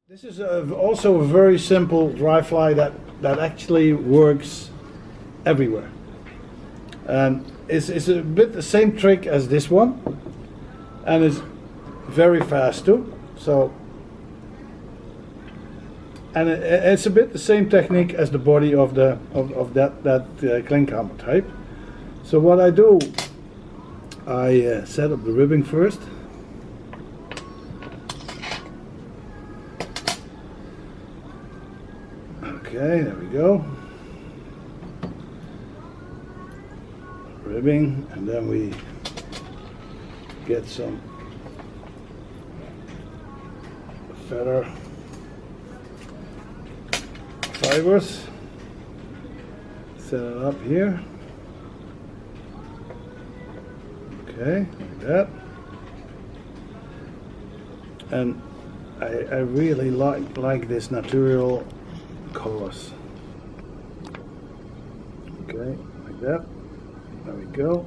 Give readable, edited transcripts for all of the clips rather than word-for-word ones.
This is also a very simple dry fly that actually works everywhere. It's a bit the same trick as this one, and it's very fast too. So, and it's a bit the same technique as the body of that Klinken type. So what I do, I set up the ribbing first. Okay, there we go. Ribbing, and then we get some feather fibers. Set it up here. Okay, like that. And I really like this natural colors. Okay, like that. There we go.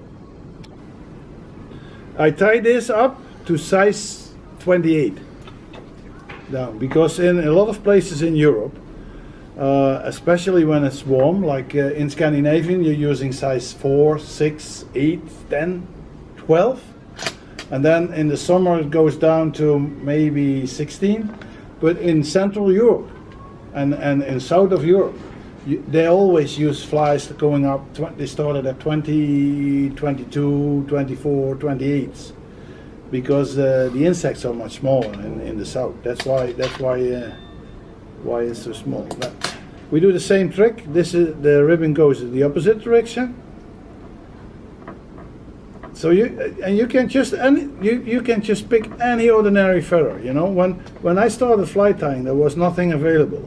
I tie this up to size 28 down, because in a lot of places in Europe, especially when it's warm, like in Scandinavian, you're using size 4, 6, 8, 10, 12, and then in the summer it goes down to maybe 16. But in Central Europe and in south of Europe, they always use flies going up. They started at 20, 22, 24, 28, because the insects are much smaller in the south. That's why it's so small. But we do the same trick. The ribbon goes in the opposite direction. So you can just pick any ordinary feather. You know, when I started fly tying, there was nothing available,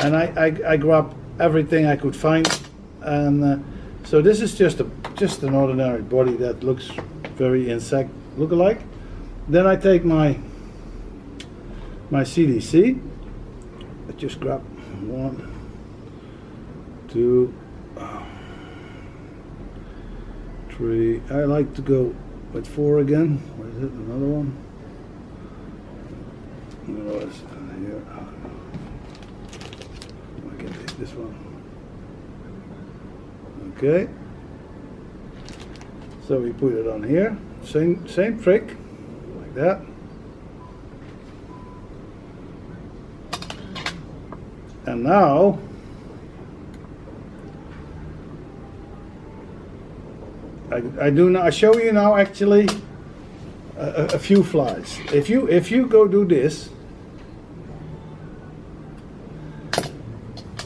and I grabbed everything I could find, and so this is just an ordinary body that looks very insect look-alike. Then I take my CDC. I just grab 1, 2, 3. I like to go with 4 again. Where is it? Another one. Where was it? Here. I can take this one. Okay. So we put it on here. Same trick, like that. And now I show you now actually a few flies. If you go do this,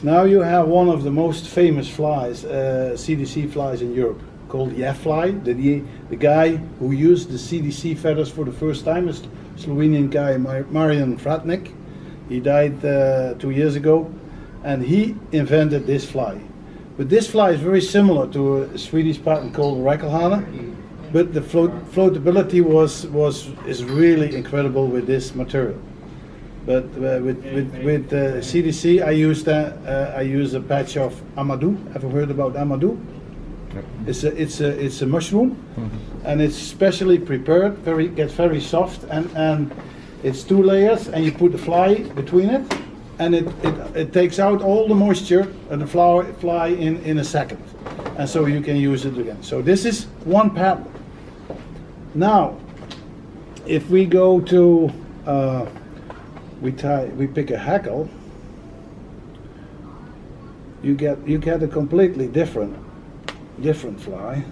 now you have one of the most famous flies, CDC flies in Europe, called the F fly. The guy who used the CDC feathers for the first time is Slovenian guy Marian Fratnik. He died 2 years ago, and he invented this fly. But this fly is very similar to a Swedish pattern called Räckelhane, but the floatability is really incredible with this material. But with CDC, I use a patch of Amadou. Ever heard about Amadou? Yep. It's a mushroom, and it's specially prepared. Gets very soft, and it's 2 layers, and you put the fly between it, and it takes out all the moisture of the fly in a second, and so you can use it again. So this is one pattern. Now, if we go to we pick a hackle, you get a completely different fly.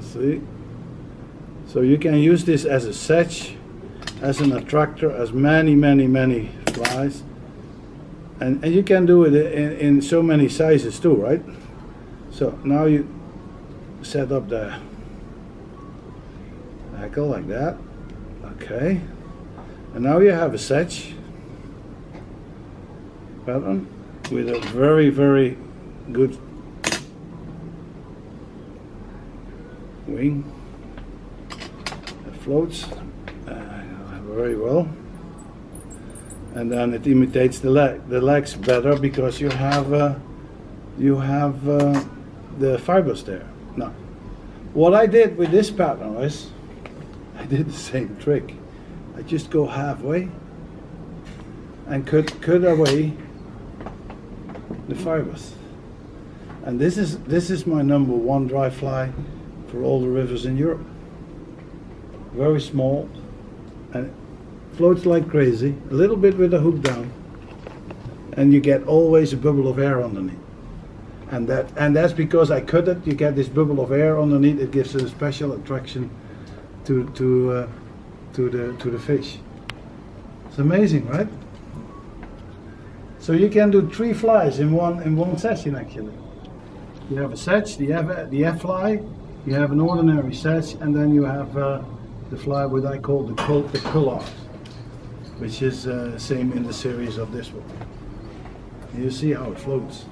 See, so you can use this as a sedge, as an attractor, as many flies, and you can do it in so many sizes too, right? So now you set up the hackle like that. Okay, and now you have a sedge pattern with a very good wing that floats very well, and then it imitates the legs better, because you have the fibers there. Now, what I did with this pattern is I did the same trick. I just go halfway and cut away the fibers. And this is my number one dry fly for all the rivers in Europe. Very small and floats like crazy, a little bit with the hook down, and you get always a bubble of air underneath. And that's because I cut it. You get this bubble of air underneath. It gives a special attraction to the fish. It's amazing, right? So you can do 3 flies in one session actually. You have a sedge, the F fly, you have an ordinary sedge, and then you have the fly what I call the collard, which is same in the series of this one. You see how it floats.